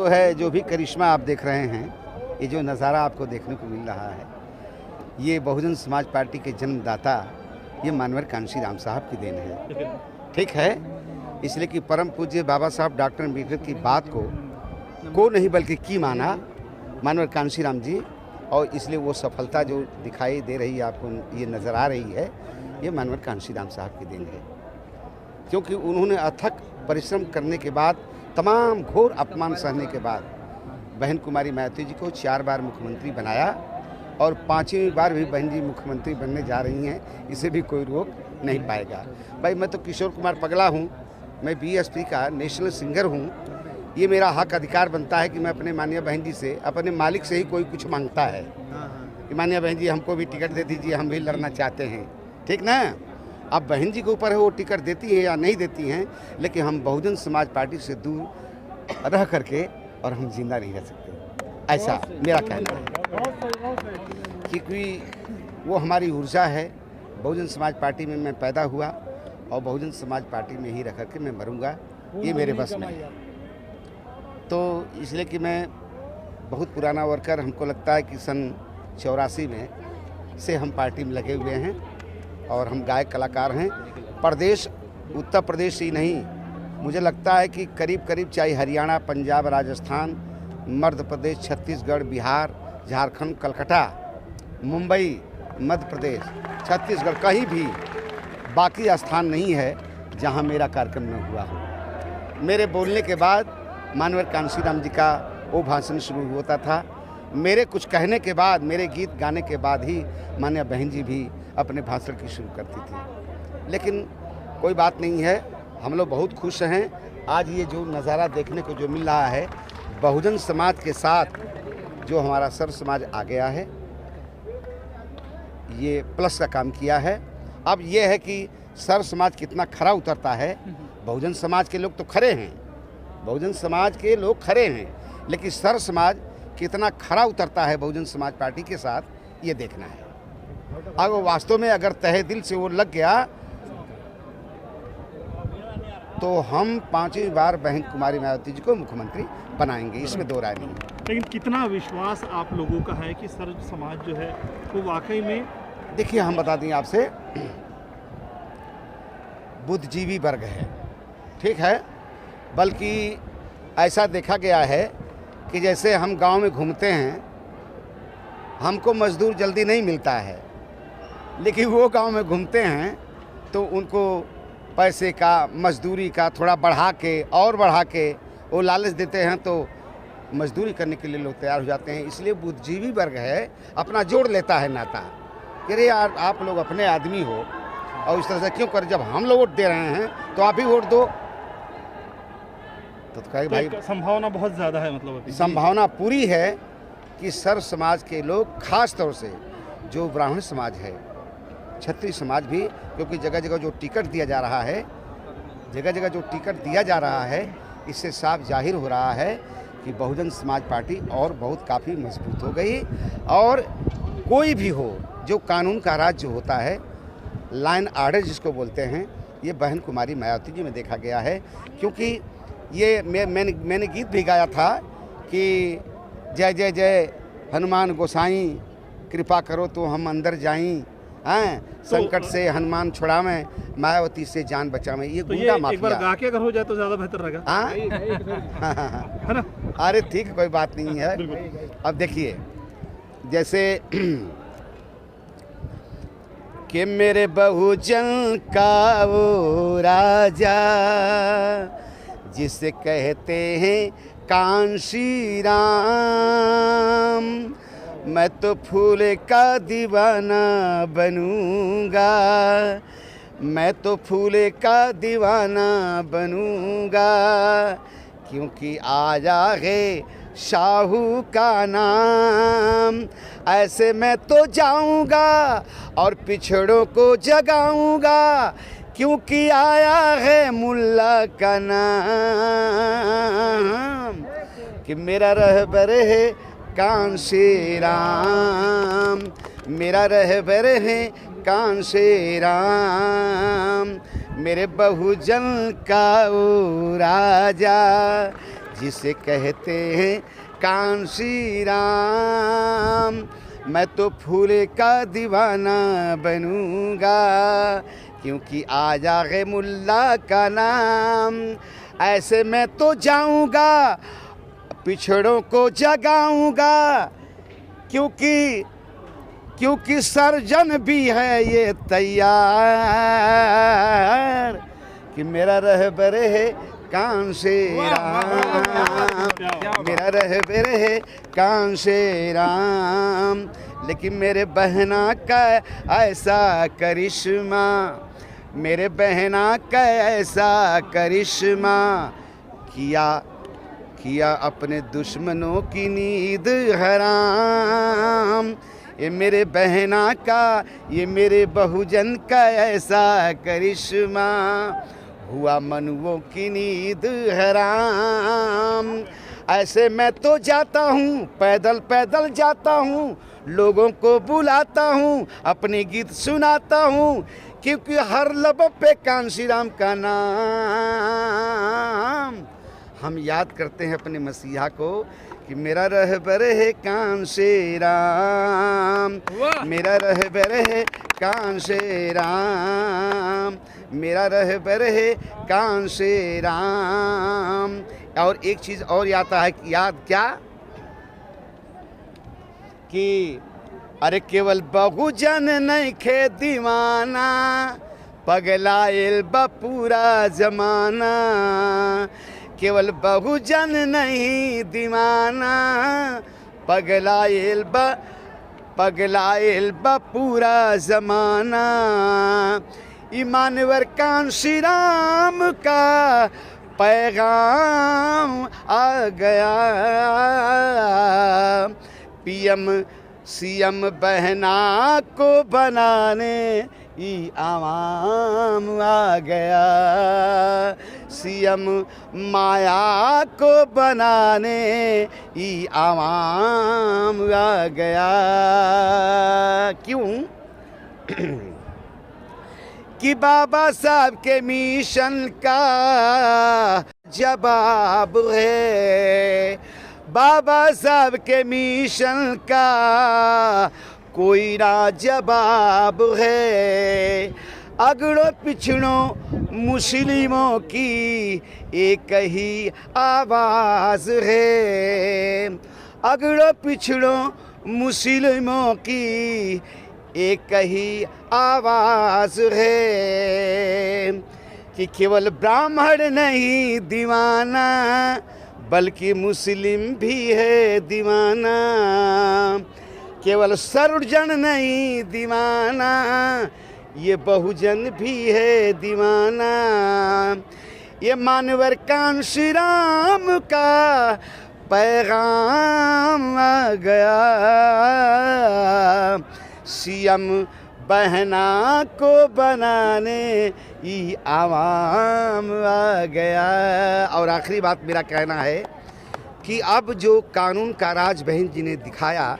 तो है जो भी करिश्मा आप देख रहे हैं, ये जो नज़ारा आपको देखने को मिल रहा है, ये बहुजन समाज पार्टी के जन्मदाता ये मानवर कांशीराम साहब की देन है। ठीक है, इसलिए कि परम पूज्य बाबा साहब डॉक्टर अम्बेडकर की बात को नहीं बल्कि की माना मानवर कांशीराम जी, और इसलिए वो सफलता जो दिखाई दे रही है आपको, ये नज़र आ रही है, ये मानवर कांशीराम साहब की देन है। क्योंकि उन्होंने अथक परिश्रम करने के बाद, तमाम घोर अपमान सहने के बाद बहन कुमारी मायावती जी को 4 बार मुख्यमंत्री बनाया, और 5वीं बार भी बहन जी मुख्यमंत्री बनने जा रही हैं, इसे भी कोई रोक नहीं पाएगा। भाई मैं तो किशोर कुमार पगला हूँ, मैं बीएसपी का नेशनल सिंगर हूँ, ये मेरा हक अधिकार बनता है कि मैं अपने माननीय बहन जी से, अपने मालिक से ही कोई कुछ मांगता है कि माननीय बहन जी हमको भी टिकट दे दीजिए, हम भी लड़ना चाहते हैं। ठीक ना, अब बहन जी के ऊपर है वो टिकट देती हैं या नहीं देती हैं, लेकिन हम बहुजन समाज पार्टी से दूर रह करके और हम जिंदा नहीं रह सकते, ऐसा मेरा कहना है। क्योंकि वो हमारी ऊर्जा है। बहुजन समाज पार्टी में मैं पैदा हुआ और बहुजन समाज पार्टी में ही रह करके मैं मरूंगा, ये मेरे बस में है। तो इसलिए कि मैं बहुत पुराना वर्कर, हमको लगता है कि सन 84 में से हम पार्टी में लगे हुए हैं, और हम गायक कलाकार हैं। प्रदेश उत्तर प्रदेश ही नहीं, मुझे लगता है कि करीब करीब चाहे हरियाणा, पंजाब, राजस्थान, मध्य प्रदेश, छत्तीसगढ़, बिहार, झारखंड, कलकत्ता, मुंबई, मध्य प्रदेश, छत्तीसगढ़, कहीं भी बाकी स्थान नहीं है जहां मेरा कार्यक्रम न हुआ हो। मेरे बोलने के बाद मानवर कांशीराम जी का वो भाषण शुरू होता था। मेरे कुछ कहने के बाद, मेरे गीत गाने के बाद ही माननीय बहन जी भी अपने भाषण की शुरू करती थी। लेकिन कोई बात नहीं है, हम लोग बहुत खुश हैं। आज ये जो नज़ारा देखने को जो मिल रहा है, बहुजन समाज के साथ जो हमारा सर्व समाज आ गया है, ये प्लस का काम किया है। अब ये है कि सर्व समाज कितना खरा उतरता है। बहुजन समाज के लोग तो खरे हैं, बहुजन समाज के लोग खरे हैं, लेकिन सर्व समाज कितना खरा उतरता है बहुजन समाज पार्टी के साथ, ये देखना है। अगर वास्तव में अगर तहे दिल से वो लग गया तो हम 5वीं बार बहन कुमारी मायावती जी को मुख्यमंत्री बनाएंगे, इसमें दो राय नहीं। लेकिन कितना विश्वास आप लोगों का है कि सर्व समाज जो है वो वाकई में, देखिए हम बता दें आपसे, बुद्धिजीवी वर्ग है, ठीक है, बल्कि ऐसा देखा गया है कि जैसे हम गांव में घूमते हैं, हमको मजदूर जल्दी नहीं मिलता है, लेकिन वो गांव में घूमते हैं तो उनको पैसे का, मजदूरी का थोड़ा बढ़ा के और बढ़ा के वो लालच देते हैं, तो मजदूरी करने के लिए लोग तैयार हो जाते हैं। इसलिए बुद्धिजीवी वर्ग है, अपना जोड़ लेता है नाता कि अरे यार आप लोग अपने आदमी हो और इस तरह से क्यों कर, जब हम लोग वोट दे रहे हैं तो आप ही वोट दो। तो कहे भाई संभावना बहुत ज़्यादा है, मतलब संभावना पूरी है कि सर्व समाज के लोग, खास तौर से जो ब्राह्मण समाज है, क्षत्रिय समाज भी, क्योंकि जगह जगह जो टिकट दिया जा रहा है, जगह जगह जो टिकट दिया जा रहा है, इससे साफ जाहिर हो रहा है कि बहुजन समाज पार्टी और बहुत काफ़ी मजबूत हो गई। और कोई भी हो, जो कानून का राज जो होता है, लाइन आर्डर जिसको बोलते हैं, ये बहन कुमारी मायावती जी में देखा गया है। क्योंकि ये मैंने गीत भी गाया था कि जय जय जय हनुमान गोसाई, कृपा करो तो हम अंदर जाईं, संकट से हनुमान छुड़ावें, मायावती से जान बचावें। ये गुंडा माफिया, एक बार गा के अगर हो जाए तो ज़्यादा बेहतर रहेगा। है ना? अरे ठीक है, कोई बात नहीं है। अब देखिए, जैसे कि मेरे बहुजन का वो राजा जिसे कहते हैं कांशी राम, मैं तो फूल का दीवाना बनूंगा, मैं तो फूल का दीवाना बनूंगा, क्योंकि आया है शाहू का नाम। ऐसे मैं तो जाऊंगा और पिछड़ों को जगाऊंगा, क्योंकि आया है मुल्ला का नाम। कि मेरा रहबर है कांशी राम, मेरा रहबर है कांशी राम, मेरे बहुजन का वो राजा जिसे कहते हैं कांशी राम। मैं तो फूल का दीवाना बनूंगा, क्योंकि आ जाए मुल्ला का नाम। ऐसे मैं तो जाऊंगा, पिछड़ों को जगाऊंगा, क्योंकि सर्जन भी है ये तैयार, कि मेरा रहबर है कांशी राम, मेरा रहबर है कांशी राम। लेकिन मेरे बहना का ऐसा करिश्मा, मेरे बहना का ऐसा करिश्मा, किया अपने दुश्मनों की नींद हराम। ये मेरे बहना का, ये मेरे बहुजन का ऐसा करिश्मा, हुआ मनुओं की नींद हराम। ऐसे मैं तो जाता हूँ, पैदल पैदल जाता हूँ, लोगों को बुलाता हूँ, अपने गीत सुनाता हूँ, क्योंकि हर लब पे कांशी राम का नाम। हम याद करते हैं अपने मसीहा को कि मेरा रहबर है कांशी राम, मेरा रहबर है कांशी राम, मेरा रहबर है कांशी राम। और एक चीज़ और आता है, याद क्या, कि अरे केवल बहुजन नहीं खे दीवाना, पगलाइल बा पूरा जमाना। केवल बहुजन नहीं दीवाना, पगलाइल बा पूरा जमाना। ईमानवर कांशी राम का पैगाम आ गया, पीएम सीएम बहना को बनाने ई आवाम आ गया, सीएम माया को बनाने ई आवाम आ गया। क्यों? कि बाबा साहब के मिशन का जवाब है, बाबा साहब के मिशन का कोई ना जवाब है। अगड़ों पिछड़ों मुस्लिमों की एक ही आवाज़ है, अगड़ों पिछड़ों मुस्लिमों की एक ही आवाज़ है, कि केवल ब्राह्मण नहीं दीवाना, बल्कि मुस्लिम भी है दीवाना। केवल सर्वजन नहीं दीवाना, ये बहुजन भी है दीवाना। ये मानवर कांशी राम का पैगाम आ गया, सीएम बहना को बनाने ये आवाम आ गया। और आखिरी बात मेरा कहना है कि अब जो कानून का राज बहन जी ने दिखाया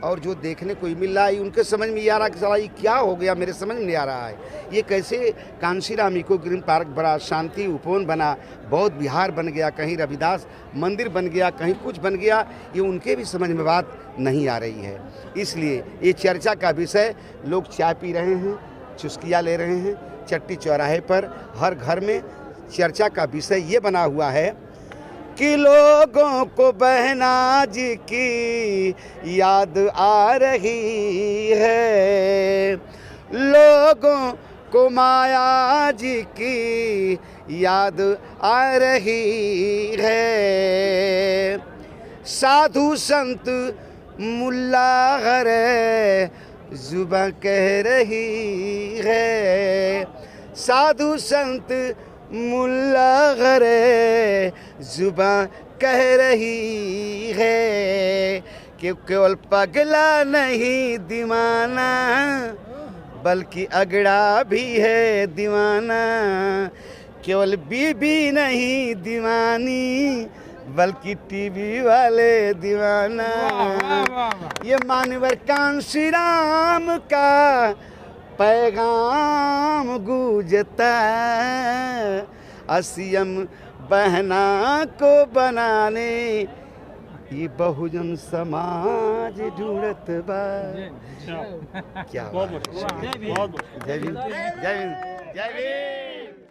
और जो देखने को मिल रहा है, उनके समझ में ये आ रहा कि साला ये क्या हो गया, मेरे समझ में नहीं आ रहा है। ये कैसे Kanshi Ram eco green park बड़ा, शांति उपवन बना, बौद्ध विहार बन गया, कहीं रविदास मंदिर बन गया, कहीं कुछ बन गया, ये उनके भी समझ में बात नहीं आ रही है। इसलिए ये चर्चा का विषय, लोग चाय पी रहे हैं, चुस्कियाँ ले रहे हैं, चट्टी चौराहे पर हर घर में चर्चा का विषय ये बना हुआ है कि लोगों को बहना जी की याद आ रही है, लोगों को माया जी की याद आ रही है। साधु संत मुल्ला गरे जुबां कह रही है, साधु संत मुल्ला गरे जुबां कह रही है कि केवल पगला नहीं दीवाना, बल्कि अगड़ा भी है दीवाना। केवल बीबी नहीं दीवानी, बल्कि टीवी वाले दीवाना। ये मानवर कांशी राम का पैगाम गूंजता, सीएम बहना को बनाने ये बहुजन समाज ढूंढत बा। क्या बहुत बहुत जय भीम, जय भीम, जय भीम।